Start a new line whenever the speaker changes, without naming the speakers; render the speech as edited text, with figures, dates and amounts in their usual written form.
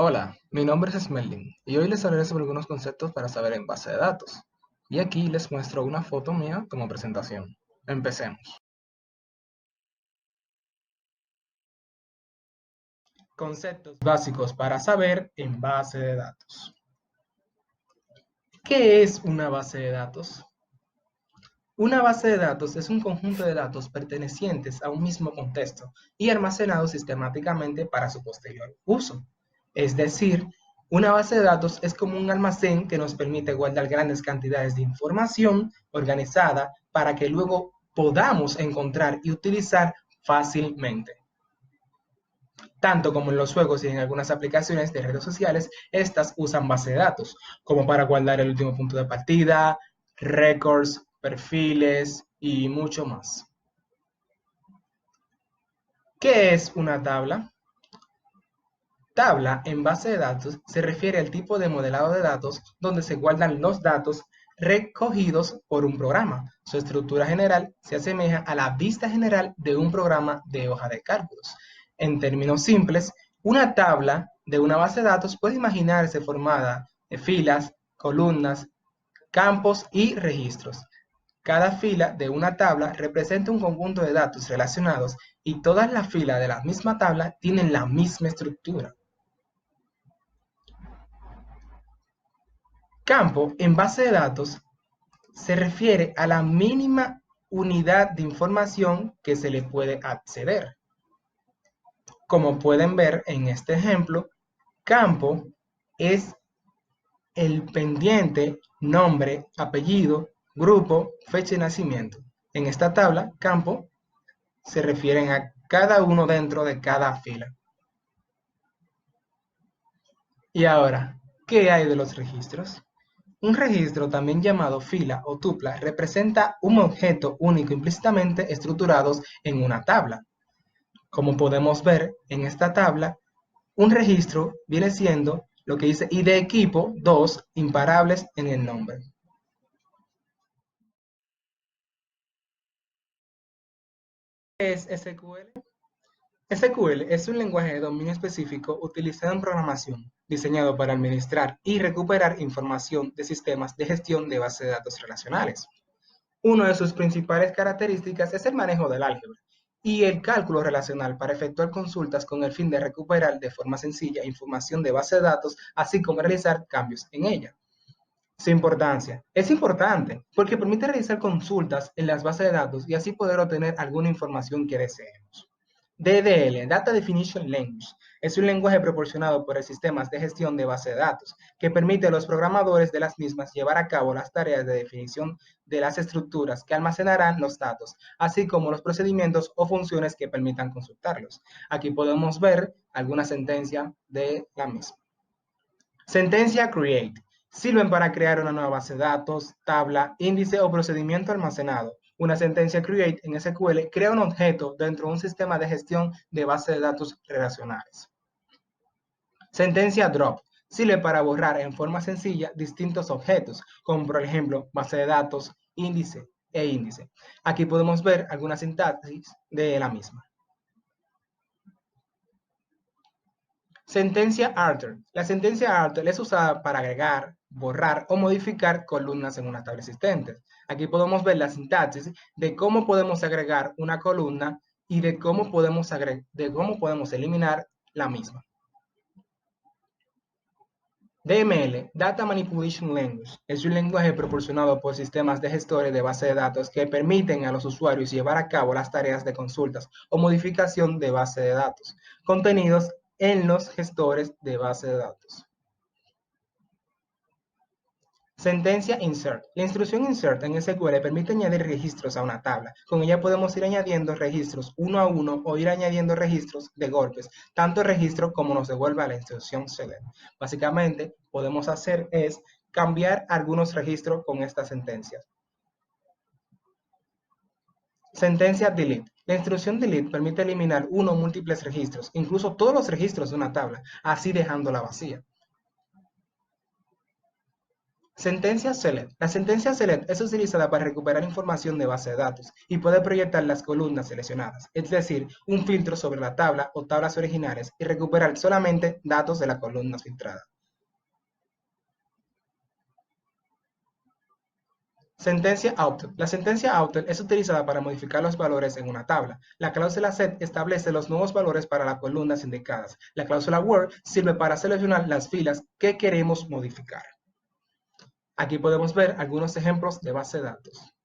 Hola, mi nombre es Smelling y hoy les hablaré sobre algunos conceptos para saber en base de datos. Y aquí les muestro una foto mía como presentación. Empecemos. Conceptos básicos para saber en base de datos. ¿Qué es una base de datos? Una base de datos es un conjunto de datos pertenecientes a un mismo contexto y almacenados sistemáticamente para su posterior uso. Es decir, una base de datos es como un almacén que nos permite guardar grandes cantidades de información organizada para que luego podamos encontrar y utilizar fácilmente. Tanto como en los juegos y en algunas aplicaciones de redes sociales, estas usan base de datos, como para guardar el último punto de partida, récords, perfiles y mucho más. ¿Qué es una tabla? Tabla en base de datos se refiere al tipo de modelado de datos donde se guardan los datos recogidos por un programa. Su estructura general se asemeja a la vista general de un programa de hoja de cálculos. En términos simples, una tabla de una base de datos puede imaginarse formada de filas, columnas, campos y registros. Cada fila de una tabla representa un conjunto de datos relacionados y todas las filas de la misma tabla tienen la misma estructura. Campo en base de datos se refiere a la mínima unidad de información que se le puede acceder. Como pueden ver en este ejemplo, campo es el pendiente, nombre, apellido, grupo, fecha de nacimiento. En esta tabla, campo se refieren a cada uno dentro de cada fila. Y ahora, ¿qué hay de los registros? Un registro, también llamado fila o tupla, representa un objeto único implícitamente estructurados en una tabla. Como podemos ver en esta tabla, un registro viene siendo lo que dice ID equipo 2 imparables en el nombre. ¿Qué es SQL? SQL es un lenguaje de dominio específico utilizado en programación, diseñado para administrar y recuperar información de sistemas de gestión de bases de datos relacionales. Una de sus principales características es el manejo del álgebra y el cálculo relacional para efectuar consultas con el fin de recuperar de forma sencilla información de base de datos, así como realizar cambios en ella. Su importancia. Es importante porque permite realizar consultas en las bases de datos y así poder obtener alguna información que deseemos. DDL, Data Definition Language, es un lenguaje proporcionado por el sistemas de gestión de base de datos que permite a los programadores de las mismas llevar a cabo las tareas de definición de las estructuras que almacenarán los datos, así como los procedimientos o funciones que permitan consultarlos. Aquí podemos ver alguna sentencia de la misma. Sentencia create. Sirven para crear una nueva base de datos, tabla, índice o procedimiento almacenado. Una sentencia create en SQL crea un objeto dentro de un sistema de gestión de bases de datos relacionales. Sentencia drop. Sirve para borrar en forma sencilla distintos objetos, como por ejemplo base de datos, índice e índice. Aquí podemos ver alguna sintaxis de la misma. Sentencia alter. La sentencia alter es usada para agregar, borrar o modificar columnas en una tabla existente. Aquí podemos ver la sintaxis de cómo podemos agregar una columna y de cómo podemos eliminar la misma. DML, Data Manipulation Language, es un lenguaje proporcionado por sistemas de gestores de base de datos que permiten a los usuarios llevar a cabo las tareas de consultas o modificación de base de datos contenidos en los gestores de base de datos. Sentencia insert. La instrucción insert en SQL permite añadir registros a una tabla. Con ella podemos ir añadiendo registros uno a uno o ir añadiendo registros de golpes, tanto el registro como nos devuelve a la instrucción select. Básicamente, podemos hacer es cambiar algunos registros con esta sentencia. Sentencia delete. La instrucción delete permite eliminar uno o múltiples registros, incluso todos los registros de una tabla, así dejándola vacía. Sentencia select. La sentencia select es utilizada para recuperar información de base de datos y puede proyectar las columnas seleccionadas, es decir, un filtro sobre la tabla o tablas originales y recuperar solamente datos de la columna filtrada. Sentencia outer. La sentencia outer es utilizada para modificar los valores en una tabla. La cláusula set establece los nuevos valores para las columnas indicadas. La cláusula where sirve para seleccionar las filas que queremos modificar. Aquí podemos ver algunos ejemplos de base de datos.